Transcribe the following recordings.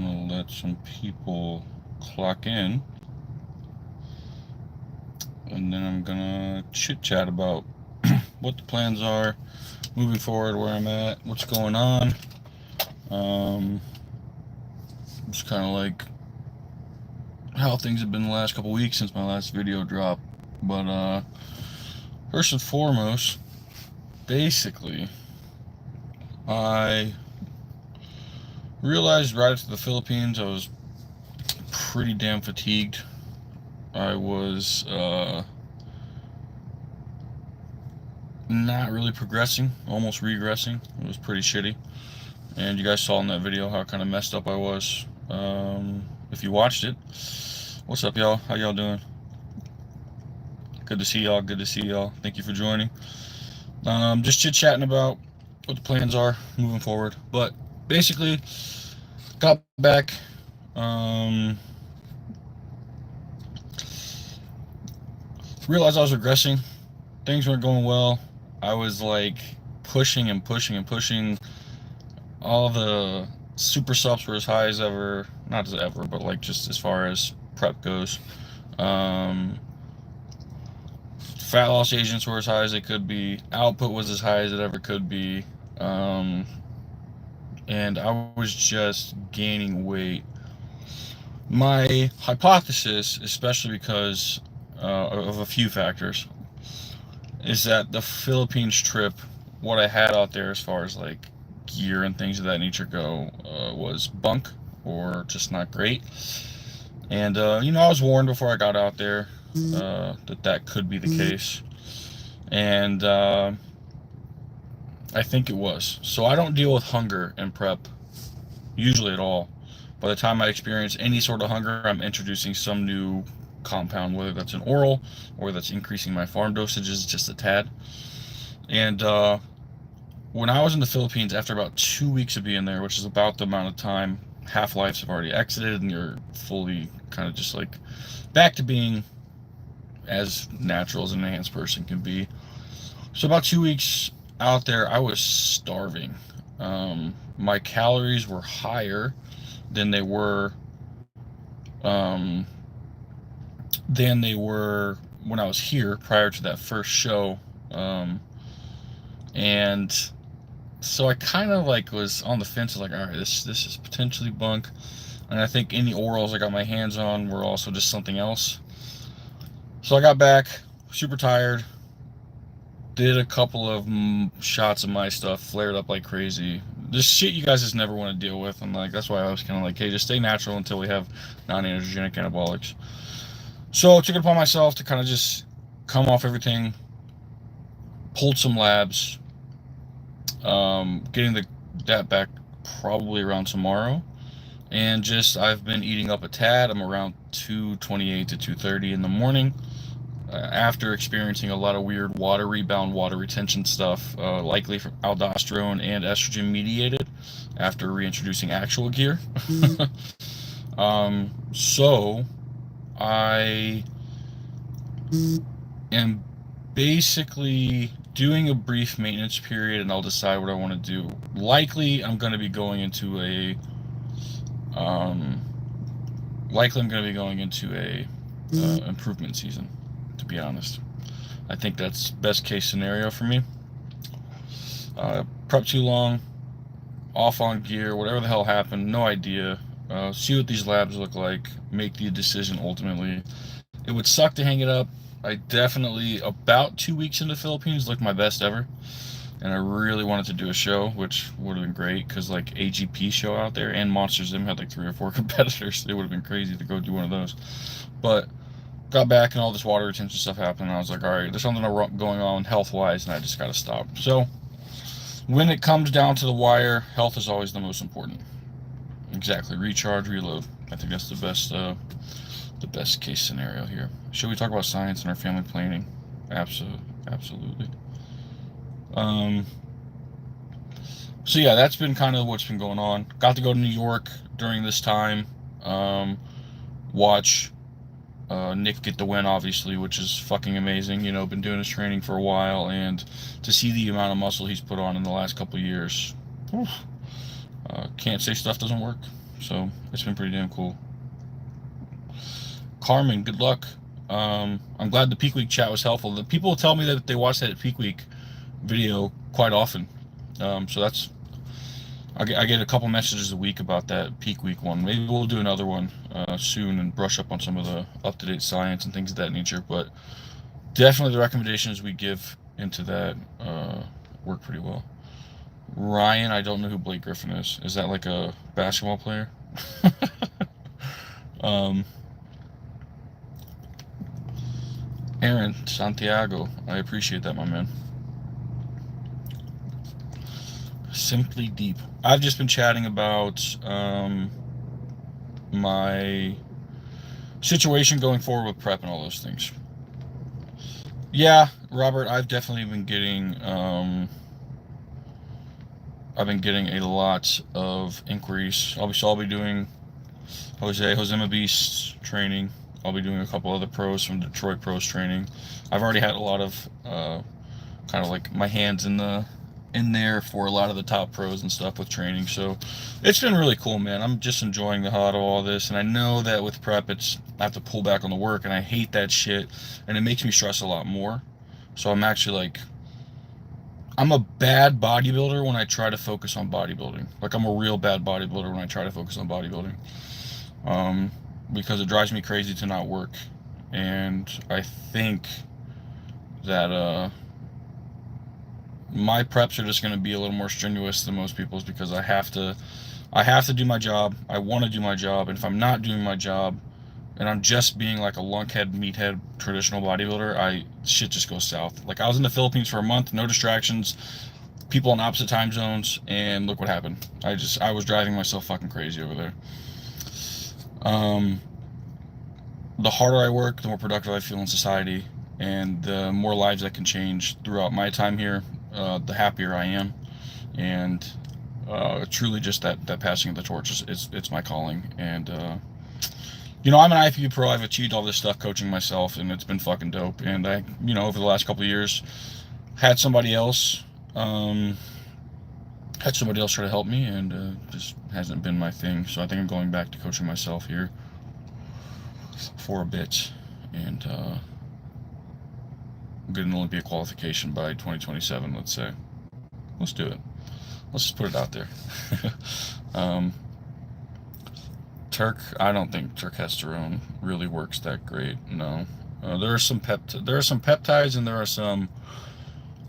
gonna let some people clock in, and then I'm gonna chit chat about what the plans are moving forward, where I'm at, what's going on. Just kind of like how things have been the last couple weeks since my last video dropped. But first and foremost, basically, I realized right after the Philippines I was pretty damn fatigued. I was not really progressing, almost regressing. It was pretty shitty. And you guys saw in that video how kind of messed up I was. If you watched it, what's up, y'all? How y'all doing? Good to see y'all. Good to see y'all. Thank you for joining. Just chit-chatting about what the plans are moving forward. But basically, got back. Realized I was regressing. Things weren't going well. I was like pushing and pushing and pushing. All the super subs were as high as ever. Not as ever, but like just as far as prep goes. Fat loss agents were as high as they could be. Output was as high as it ever could be. And I was just gaining weight. My hypothesis, especially because of a few factors, is that the Philippines trip, what I had out there as far as like gear and things of that nature go, was bunk or just not great. And I was warned before I got out there that could be the case, and I think it was. So I don't deal with hunger in prep usually at all. By the time I experience any sort of hunger, I'm introducing some new compound, whether that's an oral or that's increasing my farm dosages just a tad. And when I was in the Philippines, after about 2 weeks of being there, which is about the amount of time half-lives have already exited and you're fully kind of just like back to being as natural as an enhanced person can be. So about 2 weeks out there, I was starving. My calories were higher than they were when I was here prior to that first show. And so I kind of like was on the fence, like, all right, this is potentially bunk. And I think any orals I got my hands on were also just something else. So I got back super tired, did a couple of shots of my stuff, flared up like crazy. This shit you guys just never want to deal with, and like that's why I was kind of like, hey, just stay natural until we have non-androgenic anabolics. So I took it upon myself to kind of just come off everything, pulled some labs, getting that back probably around tomorrow, and just I've been eating up a tad. I'm around 228 to 230 in the morning. After experiencing a lot of weird water rebound, water retention stuff, likely from aldosterone and estrogen mediated, after reintroducing actual gear. So I am basically doing a brief maintenance period, and I'll decide what I want to do. Likely I'm going to be going into a improvement season, to be honest. I think that's best case scenario for me. Prep too long, off on gear, whatever the hell happened, no idea. See what these labs look like, make the decision ultimately. It would suck to hang it up. I definitely, about 2 weeks in the Philippines, looked my best ever. And I really wanted to do a show, which would have been great, because like AGP show out there and Monsters Gym had like 3 or 4 competitors. It would have been crazy to go do one of those. But got back and all this water retention stuff happened, and I was like, all right, there's something going on health-wise, and I just got to stop. So when it comes down to the wire, health is always the most important. Exactly. Recharge, reload. I think that's the best case scenario here. Should we talk about science and our family planning? Absolutely. So yeah, that's been kind of what's been going on. Got to go to New York during this time. Watch Nick get the win, obviously, which is fucking amazing. Been doing his training for a while, and to see the amount of muscle he's put on in the last couple of years, can't say stuff doesn't work. So it's been pretty damn cool. Carmen, good luck. I'm glad the peak week chat was helpful. The people tell me that they watch that peak week video quite often. So that's, I get a couple messages a week about that peak week one. Maybe we'll do another one soon and brush up on some of the up-to-date science and things of that nature. But definitely the recommendations we give into that work pretty well. Ryan, I don't know who Blake Griffin is. Is that like a basketball player? Aaron Santiago, I appreciate that, my man. Simply Deep. I've just been chatting about my situation going forward with prep and all those things. Yeah, Robert, I've definitely been getting a lot of inquiries. I'll be doing Jose Beast's training. I'll be doing a couple other pros from Detroit Pros training. I've already had a lot of kind of like my hands in there for a lot of the top pros and stuff with training. So it's been really cool, man. I'm just enjoying the hell out of all this. And I know that with prep, I have to pull back on the work, and I hate that shit. And it makes me stress a lot more. So I'm actually like, I'm a bad bodybuilder when I try to focus on bodybuilding. Like, I'm a real bad bodybuilder when I try to focus on bodybuilding. Because it drives me crazy to not work. And I think that my preps are just going to be a little more strenuous than most people's, because I have to do my job. I want to do my job, and if I'm not doing my job and I'm just being like a lunkhead, meathead, traditional bodybuilder, shit just goes south. Like, I was in the Philippines for a month, no distractions, people in opposite time zones, and look what happened. I was driving myself fucking crazy over there. The harder I work, the more productive I feel in society, and the more lives I can change throughout my time here, the happier I am. And truly just that passing of the torch it's my calling. And I'm an IFBB pro. I've achieved all this stuff coaching myself, and it's been fucking dope. And I, over the last couple of years, had somebody else try to help me, and just hasn't been my thing. So I think I'm going back to coaching myself here for a bit, and get an Olympia qualification by 2027, let's say. Let's do it. Let's just put it out there. Turk, I don't think turkesterone really works that great. No, there are some peptides, and there are some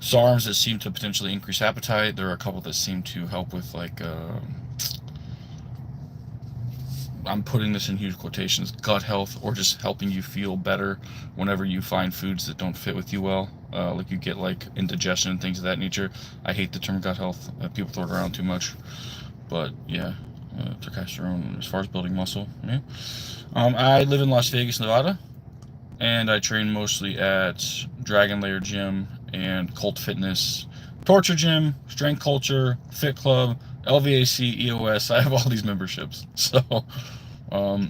SARMs that seem to potentially increase appetite. There are a couple that seem to help with, like, I'm putting this in huge quotations, gut health, or just helping you feel better whenever you find foods that don't fit with you well. Like, you get like indigestion and things of that nature. I hate the term gut health. People throw it around too much. But yeah, testosterone as far as building muscle. Yeah. I live in Las Vegas, Nevada, and I train mostly at Dragon Lair Gym and Cult Fitness, Torture Gym, Strength Culture, Fit Club, LVAC, EOS. I have all these memberships. So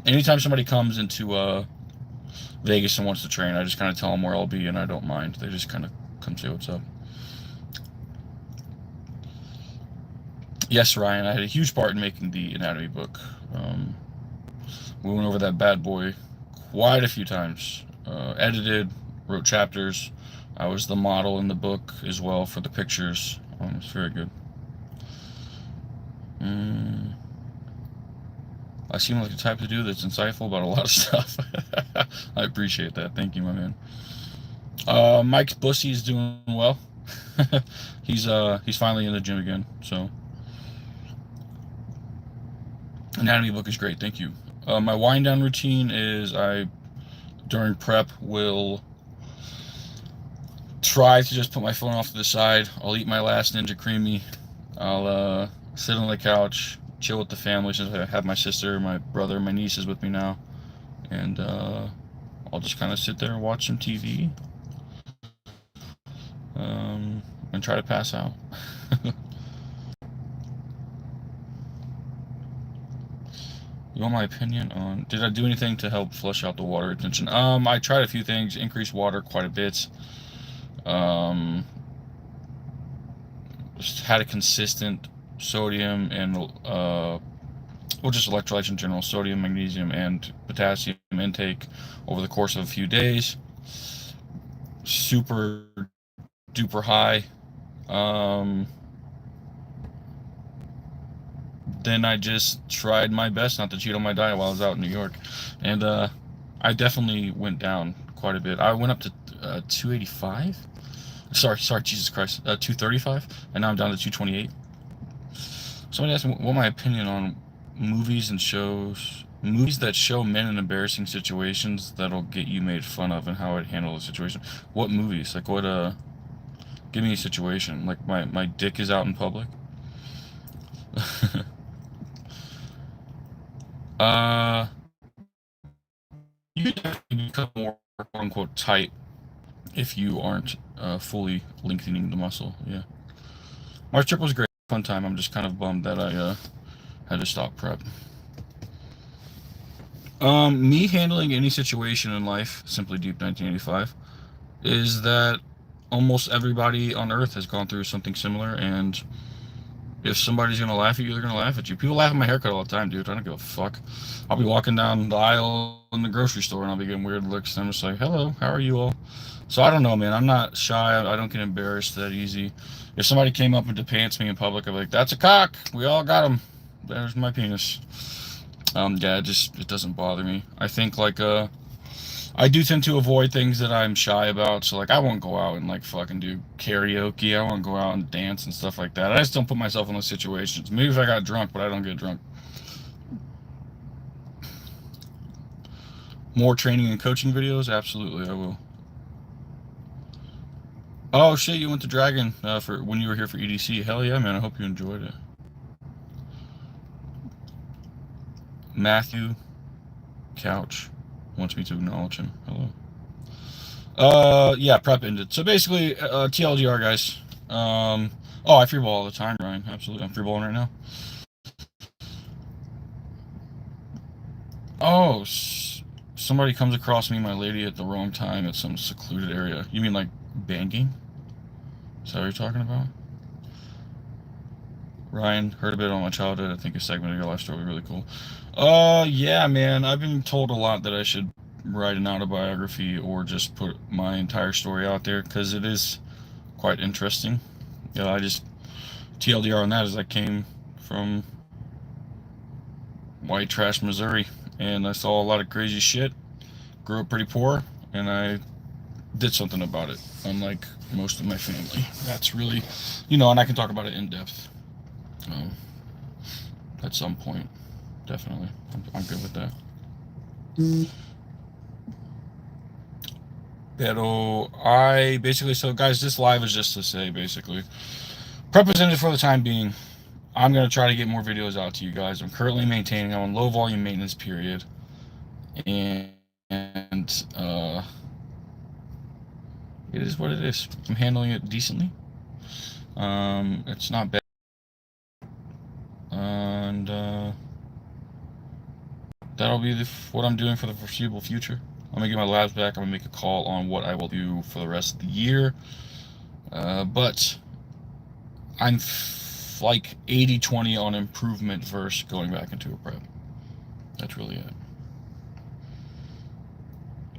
anytime somebody comes into Vegas and wants to train, I just kind of tell them where I'll be, and I don't mind. They just kind of come say what's up. Yes, Ryan, I had a huge part in making the anatomy book. We went over that bad boy quite a few times. Edited, wrote chapters. I was the model in the book as well for the pictures. It's very good. I seem like the type to do that's insightful about a lot of stuff. I appreciate that. Thank you, my man. Mike's Bussy is doing well. He's finally in the gym again. So anatomy book is great. Thank you. My wind down routine is during prep will try to just put my phone off to the side. I'll eat my last Ninja Creamy. I'll sit on the couch, chill with the family, since I have my sister, my brother, my nieces with me now, and I'll just kind of sit there and watch some TV, and try to pass out. You want my opinion on, did I do anything to help flush out the water retention? I tried a few things, increased water quite a bit. Just had a consistent sodium and well, just electrolytes in general, sodium, magnesium, and potassium intake over the course of a few days. Super duper high. Then I just tried my best not to cheat on my diet while I was out in New York, and I definitely went down quite a bit. I went up to 285. Sorry, Jesus Christ, 235, and now I'm down to 228. Somebody asked me what my opinion on movies and shows, movies that show men in embarrassing situations that'll get you made fun of, and how I'd handle the situation. What movies? Like what? Give me a situation. Like my dick is out in public. You definitely become more quote unquote tight if you aren't fully lengthening the muscle. Yeah. March trip was great, fun time. I'm just kind of bummed that I had to stop prep. Me handling any situation in life, Simply Deep 1985, is that almost everybody on Earth has gone through something similar, and if somebody's gonna laugh at you, they're gonna laugh at you. People laugh at my haircut all the time, dude. I don't give a fuck. I'll be walking down the aisle in the grocery store and I'll be getting weird looks, and I'm just like, hello, how are you all? So I don't know, man. I'm not shy. I don't get embarrassed that easy. If somebody came up and depants me in public, I'd be like, that's a cock. We all got him. There's my penis. Yeah, it doesn't bother me. I think like I do tend to avoid things that I'm shy about. So like I won't go out and like fucking do karaoke. I won't go out and dance and stuff like that. I just don't put myself in those situations. Maybe if I got drunk, but I don't get drunk. More training and coaching videos? Absolutely, I will. Oh shit, you went to Dragon for when you were here for EDC. Hell yeah, man. I hope you enjoyed it. Matthew Couch wants me to acknowledge him. Hello. Yeah, prep ended. So basically, TLDR, guys. Oh, I freeball all the time, Ryan. Absolutely, I'm freeballing right now. Oh, somebody comes across me, my lady, at the wrong time at some secluded area. You mean like banging? Is that what you're talking about? Ryan, heard a bit on my childhood. I think a segment of your life story would be really cool. Yeah, man. I've been told a lot that I should write an autobiography or just put my entire story out there, because it is quite interesting. Yeah, TLDR on that is I came from white trash Missouri, and I saw a lot of crazy shit. Grew up pretty poor, and I did something about it, unlike most of my family. That's really, and I can talk about it in depth at some point. Definitely. I'm good with that. Pero so guys, this live is just to say, basically, prep is ended for the time being. I'm going to try to get more videos out to you guys. I'm currently I'm on low volume maintenance period. And it is what it is. I'm handling it decently. It's not bad. And that'll be what I'm doing for the foreseeable future. I'm going to get my labs back. I'm going to make a call on what I will do for the rest of the year. But I'm like 80-20 on improvement versus going back into a prep. That's really it.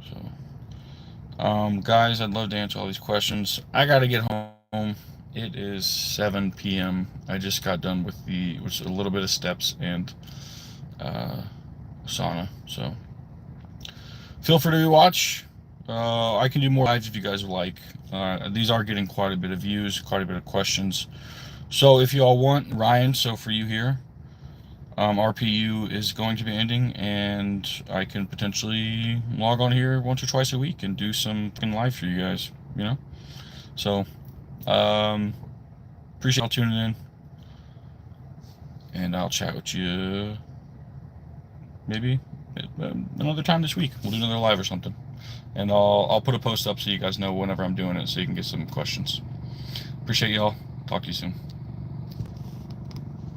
So, guys, I'd love to answer all these questions. I got to get home. It is 7 p.m. I just got done with a little bit of steps and sauna. So, feel free to watch. I can do more lives if you guys would like. These are getting quite a bit of views, quite a bit of questions. So if you all want, Ryan, so for you here, RPU is going to be ending, and I can potentially log on here once or twice a week and do some live for you guys, So, appreciate y'all tuning in, and I'll chat with you maybe another time this week. We'll do another live or something, and I'll put a post up so you guys know whenever I'm doing it, so you can get some questions. Appreciate y'all. Talk to you soon.